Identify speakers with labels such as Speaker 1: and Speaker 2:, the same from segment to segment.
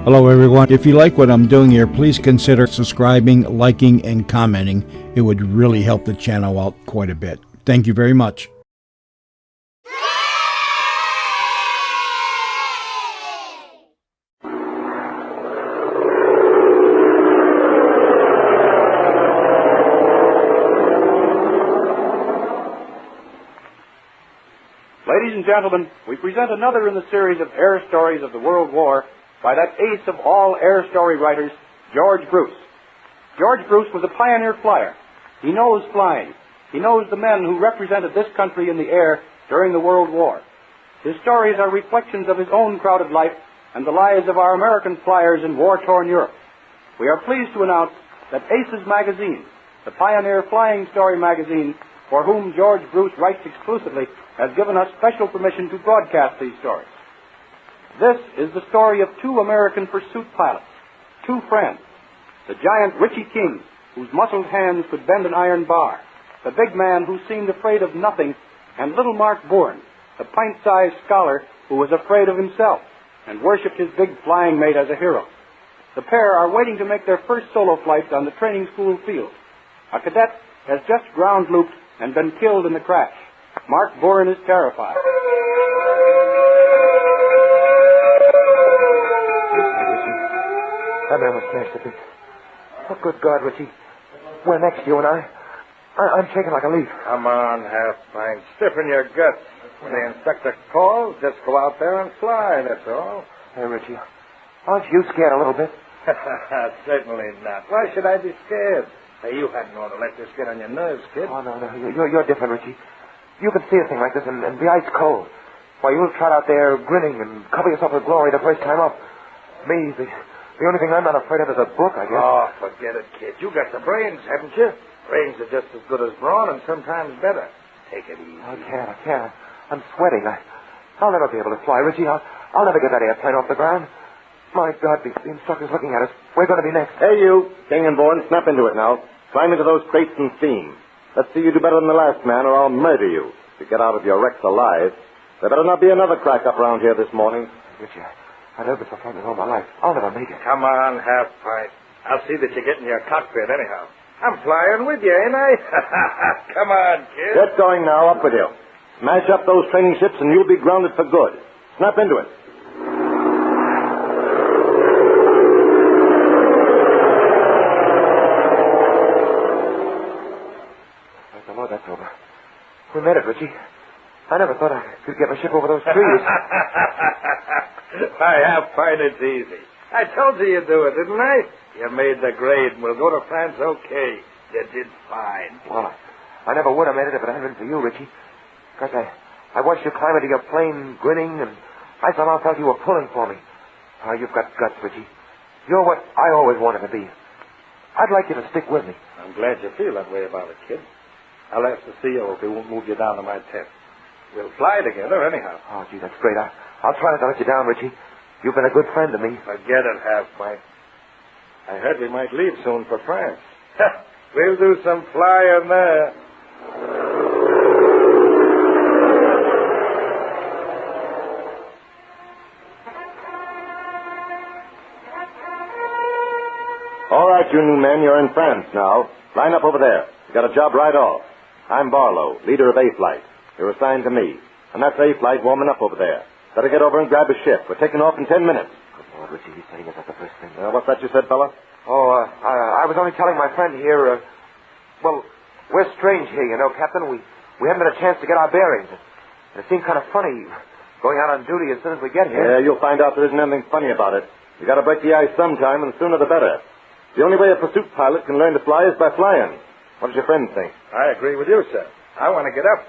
Speaker 1: Hello, everyone. If you like what I'm doing here, please consider subscribing, liking, and commenting. It would really help the channel out quite a bit. Thank you very much.
Speaker 2: Ladies and gentlemen, we present another in the series of air stories of the World War by that ace of all air story writers, George Bruce. George Bruce was a pioneer flyer. He knows flying. He knows the men who represented this country in the air during the World War. His stories are reflections of his own crowded life and the lives of our American flyers in war-torn Europe. We are pleased to announce that Aces Magazine, the pioneer flying story magazine for whom George Bruce writes exclusively, has given us special permission to broadcast these stories. This is the story of two American pursuit pilots, two friends, the giant Richie King, whose muscled hands could bend an iron bar, the big man who seemed afraid of nothing, and little Mark Bourne, the pint-sized scholar who was afraid of himself and worshipped his big flying mate as a hero. The pair are waiting to make their first solo flights on the training school field. A cadet has just ground looped and been killed in the crash. Mark Bourne is terrified.
Speaker 3: That man was smashed to bits. Oh, good God, Richie. We're next, you and I'm shaking like a leaf.
Speaker 4: Come on, half-pint. Stiffen your guts. When the inspector calls, just go out there and fly, that's all.
Speaker 3: Hey, Richie, aren't you scared a little bit?
Speaker 4: Certainly not. Why should I be scared? Hey, you hadn't ought to let this get on your nerves, kid.
Speaker 3: Oh, no. You're different, Richie. You can see a thing like this and be ice cold. Why, you'll trot out there grinning and cover yourself with glory the first time up. Me, the only thing I'm not afraid of is a book, I guess.
Speaker 4: Oh, forget it, kid. You got the brains, haven't you? Brains are just as good as brawn and sometimes better. Take it easy.
Speaker 3: I can't. I'm sweating. I'll never be able to fly, Richie. I'll never get that airplane off the ground. My God, the instructor's looking at us. We're going to be next.
Speaker 5: Hey, you. King and Bourne, snap into it now. Climb into those crates and steam. Let's see you do better than the last man, or I'll murder you. To get out of your wrecks alive. There better not be another crack up around here this morning.
Speaker 3: Richie, I know this for flying all my life. I'll never make it.
Speaker 4: Come on, half-pint. I'll see that you get in your cockpit anyhow. I'm flying with you, ain't I? Come on, kid.
Speaker 5: Get going now. Up with you. Smash up those training ships and you'll be grounded for good. Snap into it.
Speaker 3: Thank the Lord, that's over. We made it, Richie. I never thought I could get my ship over those trees.
Speaker 4: Why, half-pint, it's easy. I told you you'd do it, didn't I? You made the grade, and we'll go to France okay. You did fine.
Speaker 3: Well, I never would have made it if it hadn't been for you, Richie. Because I watched you climb into your plane, grinning, and I somehow felt you were pulling for me. Oh, you've got guts, Richie. You're what I always wanted to be. I'd like you to stick with me.
Speaker 4: I'm glad you feel that way about it, kid. I'll ask the CEO if he won't move you down to my tent. We'll fly together anyhow.
Speaker 3: Oh, gee, that's great. I'll try not to let you down, Richie. You've been a good friend to me.
Speaker 4: Forget it, half-pint. I heard we might leave soon for France. We'll do some flying there.
Speaker 5: All right, you new men, you're in France now. Line up over there. You got a job right off. I'm Barlow, leader of A-Flight. You're assigned to me. And that's A-Flight warming up over there. Better get over and grab a ship. We're taking off in 10 minutes.
Speaker 3: Good Lord, Richie, he's saying that's the first thing.
Speaker 5: What's that you said, fella?
Speaker 3: Oh, I was only telling my friend here, well, we're strange here, you know, Captain. We haven't had a chance to get our bearings. It seemed kind of funny going out on duty as soon as we get here.
Speaker 5: Yeah, you'll find out there isn't anything funny about it. You got to break the ice sometime, and the sooner the better. The only way a pursuit pilot can learn to fly is by flying. What does your friend think?
Speaker 4: I agree with you, sir. I want to get up.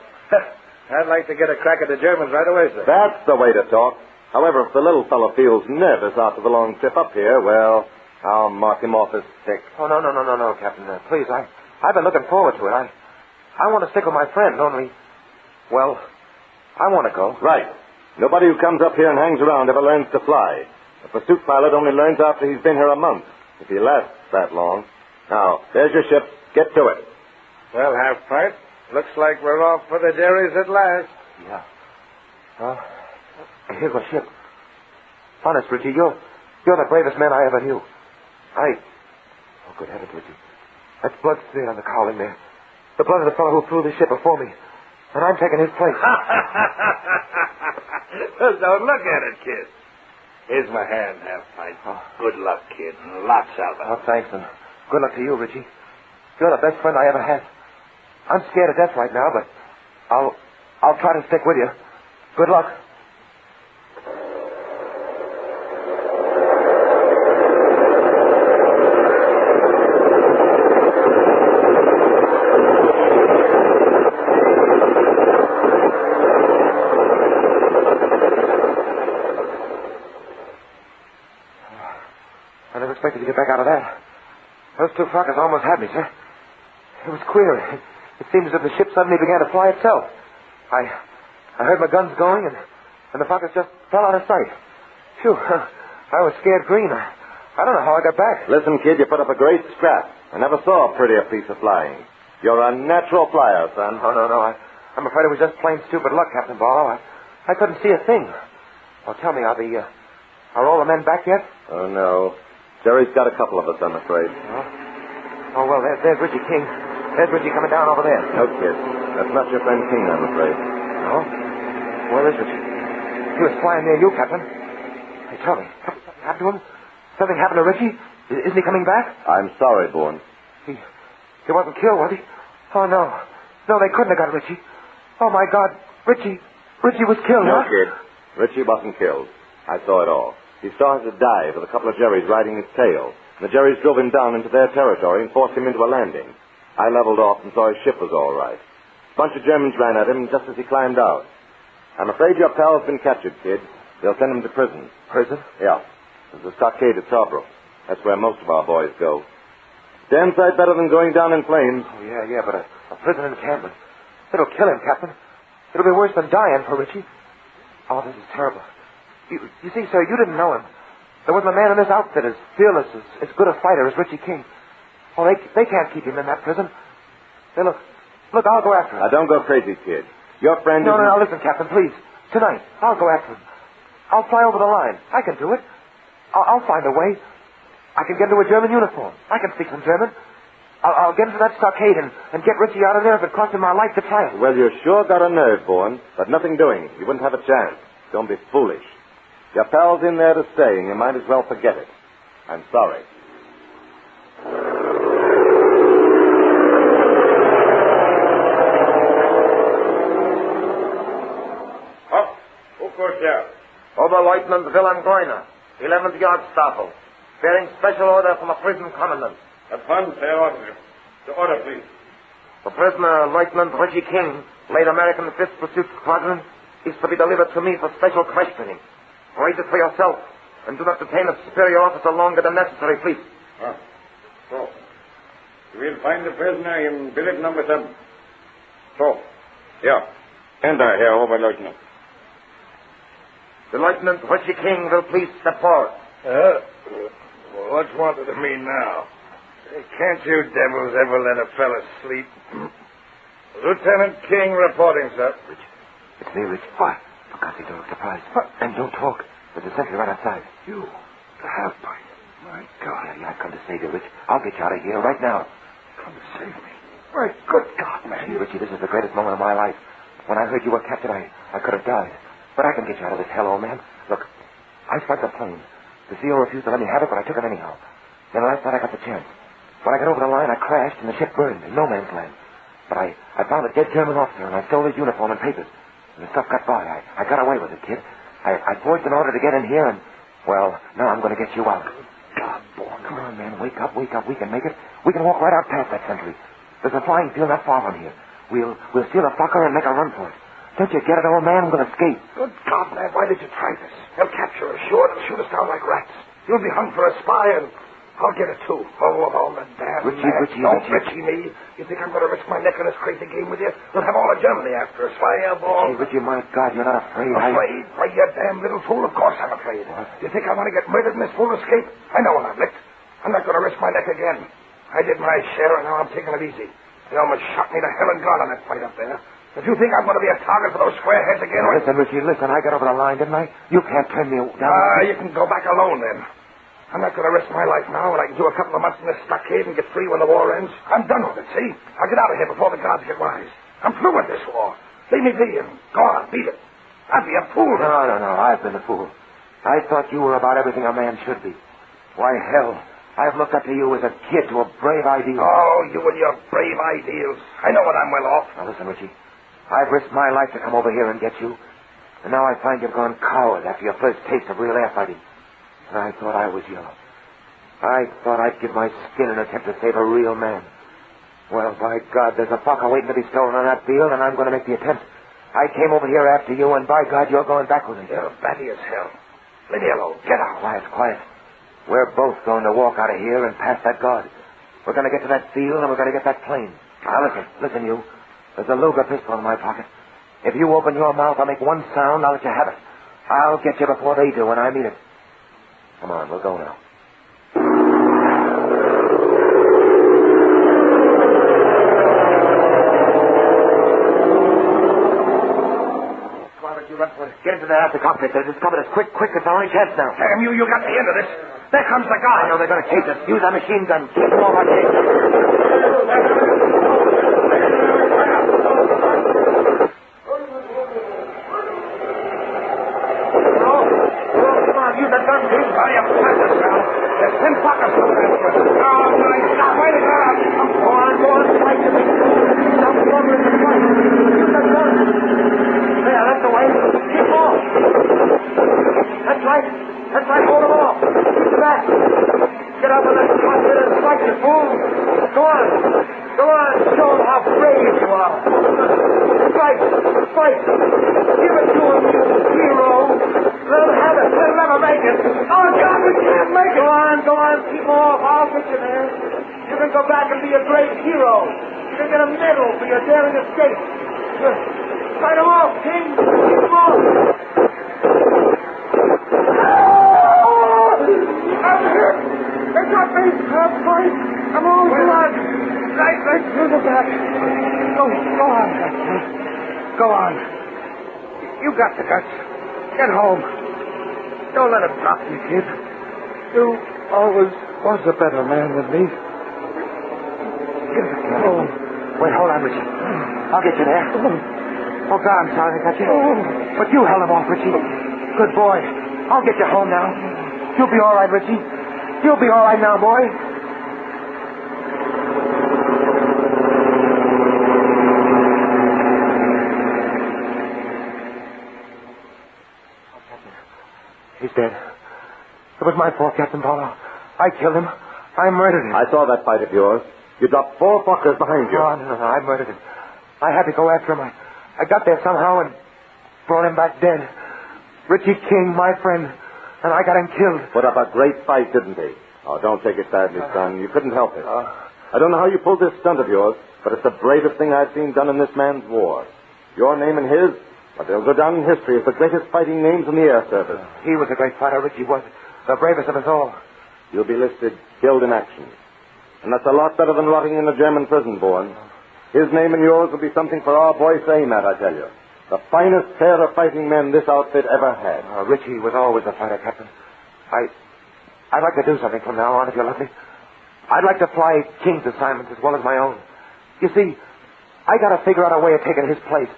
Speaker 4: I'd like to get a crack at the Germans right away, sir.
Speaker 5: That's the way to talk. However, if the little fellow feels nervous after the long trip up here, well, I'll mark him off as sick.
Speaker 3: Oh, no, Captain. Please, I've been looking forward to it. I want to stick with my friend, only, well, I want to go.
Speaker 5: Right. Nobody who comes up here and hangs around ever learns to fly. A pursuit pilot only learns after he's been here a month, if he lasts that long. Now, there's your ship. Get to it.
Speaker 4: Well, half-pint, looks like we're off for the Jerry's at last.
Speaker 3: Yeah. Well, here goes ship. Honest, Richie, You're the bravest man I ever knew. Oh, good heavens, Richie. That's blood smeared on the cowling there. The blood of the fellow who flew the ship before me. And I'm taking his place.
Speaker 4: Well, don't look at it, kid. Here's my hand, half-pint.
Speaker 3: Oh.
Speaker 4: Good luck, kid. And lots of it.
Speaker 3: Oh, thanks, and good luck to you, Richie. You're the best friend I ever had. I'm scared to death right now, but I'll try to stick with you. Good luck. I never expected to get back out of that. Those two fuckers almost had me, sir. It was queer. It seemed as if the ship suddenly began to fly itself. I heard my guns going, and the fuckers just fell out of sight. Phew, I was scared green. I don't know how I got back.
Speaker 5: Listen, kid, you put up a great scrap. I never saw a prettier piece of flying. You're a natural flyer, son.
Speaker 3: Oh, no. I'm afraid it was just plain stupid luck, Captain Barlow. I couldn't see a thing. Well, tell me, are all the men back yet?
Speaker 5: Oh, no. Jerry's got a couple of us, I'm afraid.
Speaker 3: Oh, well, there's Richie King. There's Richie coming down over there.
Speaker 5: No, kid. That's not your friend King, I'm afraid.
Speaker 3: No? Where is Richie? He was flying near you, Captain. Hey, tell me, something happened to him? Something happened to Richie? Isn't he coming back?
Speaker 5: I'm sorry, Bourne.
Speaker 3: He wasn't killed, was he? Oh, no. No, they couldn't have got Richie. Oh, my God. Richie was killed,
Speaker 5: No,
Speaker 3: huh?
Speaker 5: kid. Richie wasn't killed. I saw it all. He started to dive with a couple of Jerrys riding his tail. And the Jerrys drove him down into their territory and forced him into a landing. I leveled off and saw his ship was all right. A bunch of Germans ran at him just as he climbed out. I'm afraid your pal's been captured, kid. They'll send him to prison.
Speaker 3: Prison?
Speaker 5: Yeah. There's a stockade at Tobruk. That's where most of our boys go. Damn sight better than going down in flames.
Speaker 3: Oh, yeah, but a prison encampment. It'll kill him, Captain. It'll be worse than dying for Richie. Oh, this is terrible. You see, sir, you didn't know him. There wasn't a man in this outfit as fearless, as good a fighter as Richie King. Oh, they can't keep him in that prison. Hey, look, I'll go after him.
Speaker 5: Now, don't go crazy, kid. Your friend
Speaker 3: No,
Speaker 5: isn't...
Speaker 3: listen, Captain, please. Tonight, I'll go after him. I'll fly over the line. I can do it. I'll find a way. I can get into a German uniform. I can speak some German. I'll get into that stockade and get Richie out of there if it costs him my life to try it.
Speaker 5: Well, you sure got a nerve, Bourne, but nothing doing. You wouldn't have a chance. Don't be foolish. Your pal's in there to stay, and you might as well forget it. I'm sorry.
Speaker 4: Up. Who goes there?
Speaker 6: Oberleutnant Wilhelm Greuner, 11th Yard Staffel, bearing special order from a prison commandant.
Speaker 4: Advance, Herr Officer. The order, please.
Speaker 6: The prisoner, Lieutenant Richie King, late American 5th Pursuit Squadron, is to be delivered to me for special questioning. Read it for yourself, and do not detain a superior officer longer than necessary, please.
Speaker 4: So. You will find the prisoner in billet number 7. So. Yeah. Enter, Herr Oberleutnant.
Speaker 6: The Lieutenant Richie King will please step forward.
Speaker 4: What's wanted of me now? Can't you devils ever let a fella sleep? Lieutenant King reporting, sir.
Speaker 3: Rich, it's me, Rich. Why? For God's sake, don't look surprised. And don't talk. There's a sentry right outside.
Speaker 4: You, the half-pint. My God.
Speaker 3: Yeah, I've come to save you, Rich. I'll get you out of here right now.
Speaker 4: Come to save me. My good God, man.
Speaker 3: See, Richie, this is the greatest moment of my life. When I heard you were captured, I could have died. But I can get you out of this hell, old man. Look, I spiked the plane. The CO refused to let me have it, but I took it anyhow. Then last night I got the chance. When I got over the line, I crashed, and the ship burned in no man's land. But I found a dead German officer, and I stole his uniform and papers. And the stuff got by. I got away with it, kid. I forged an order to get in here, and, well, now I'm going to get you out.
Speaker 4: God, boy.
Speaker 3: Come on, man. Wake up. We can make it. We can walk right out past that sentry. There's a flying field not far from here. We'll steal a fucker and make a run for it. Don't you get it, old man? I'm going to escape.
Speaker 4: Good God, man, why did you try this? They'll capture us, sure, and shoot us down like rats. You'll be hung for a spy, and I'll get it, too. Oh, of all the damn
Speaker 3: Richie,
Speaker 4: Don't Richie me. You think I'm going to risk my neck in this crazy game with you? We'll have all of Germany after us. Why, ball?
Speaker 3: Richie, my God, you're not afraid.
Speaker 4: Afraid? Why, you damn little fool. Of course I'm afraid.
Speaker 3: What?
Speaker 4: You think I want to get murdered in this fool escape? I know when I'm licked. I'm not going to risk my neck again. I did my share, and now I'm taking it easy. They almost shot me to hell and gone on that fight up there. If you think I'm going to be a target for those squareheads again...
Speaker 3: Listen, Richie, listen. I got over the line, didn't I? You can't turn me down.
Speaker 4: You can go back alone, then. I'm not going to risk my life now when I can do a couple of months in this stockade and get free when the war ends. I'm done with it, see? I'll get out of here before the gods get wise. I'm through with this war. Leave me be and go on, beat it. I'd be a fool.
Speaker 3: No. I've been a fool. I thought you were about everything a man should be. Why, hell, I've looked up to you as a kid to a brave ideal.
Speaker 4: Oh, you and your brave ideals. I know when I'm well off.
Speaker 3: Now listen, Richie. I've risked my life to come over here and get you. And now I find you've gone coward after your first taste of real air fighting. And I thought I was young. I thought I'd give my skin in an attempt to save a real man. Well, by God, there's a fucker waiting to be stolen on that field, and I'm going to make the attempt. I came over here after you, and by God, you're going back with me.
Speaker 4: You're batty as hell. Leave me alone. Get out.
Speaker 3: Quiet. We're both going to walk out of here and past that guard. We're going to get to that field, and we're going to get that plane. Now, listen, you. There's a Luger pistol in my pocket. If you open your mouth, I'll make one sound, I'll let you have it. I'll get you before they do when I mean it. Come on, we'll go now. Get into the after cockpit. They're discovered us. Quick. It's our only chance now.
Speaker 4: Damn you got the end of this. There comes the guy.
Speaker 3: I know they're going to chase us. Use our machine gun. Keep them off our tail. Come on, use that gun, please.
Speaker 4: Hurry up, fast, pal. There's 10 fuckers coming after us. Oh, my God. Wait a minute.
Speaker 3: Go on. Fight to me. Stop slumbering and fight. Use that gun. There, that's the way. Keep off. That's right. Hold them off. Keep back. Get up in that cockpit and fight, you fool. Go on. Show them how brave you are. Fight. Give it to them, you hero. Let them have it. They'll never make it. Oh, God, we can't make it. Go on. Keep off. I'll get you there. You can go back and be a great hero. You can get a medal for your daring escape. Fight them off, King. Keep them off.
Speaker 4: I'm hurt. They got me. I'm fine. I'm all blood. Right through the back. Go on, Dexter. Go on. You got the guts. Get home. Don't let him drop you, kid. You always was a better man than me.
Speaker 3: Give it to me. Wait, hold on, Richie. I'll get you there. Oh, God, I'm sorry I got you. But you held him off, Richie. Good boy. I'll get you home now. You'll be all right, Richie. You'll be all right now, boy. He's dead. It was my fault, Captain Barlow. I killed him. I murdered him.
Speaker 5: I saw that fight of yours. You dropped 4 fuckers behind you.
Speaker 3: Oh, no. I murdered him. I had to go after him. I got there somehow and brought him back dead. Richie King, my friend. And I got him killed.
Speaker 5: Put up a great fight, didn't he? Oh, don't take it badly, son. You couldn't help it. I don't know how you pulled this stunt of yours, but it's the bravest thing I've seen done in this man's war. Your name and his, but they'll go down in history as the greatest fighting names in the air service.
Speaker 3: He was a great fighter, Richie was. The bravest of us all.
Speaker 5: You'll be listed killed in action. And that's a lot better than rotting in a German prison, Bourne. His name and yours will be something for our boys to aim at, I tell you. The finest pair of fighting men this outfit ever had.
Speaker 3: Richie was always a fighter, Captain. I'd like to do something from now on, if you'll let me. I'd like to fly King's assignments as well as my own. You see, I got to figure out a way of taking his place.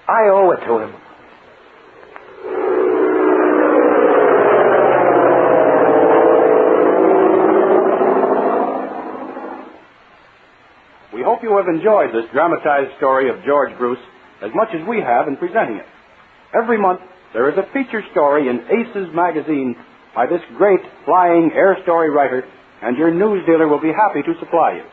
Speaker 3: I owe it to him.
Speaker 2: We hope you have enjoyed this dramatized story of George Bruce as much as we have in presenting it. Every month, there is a feature story in Aces magazine by this great flying air story writer, and your news dealer will be happy to supply you.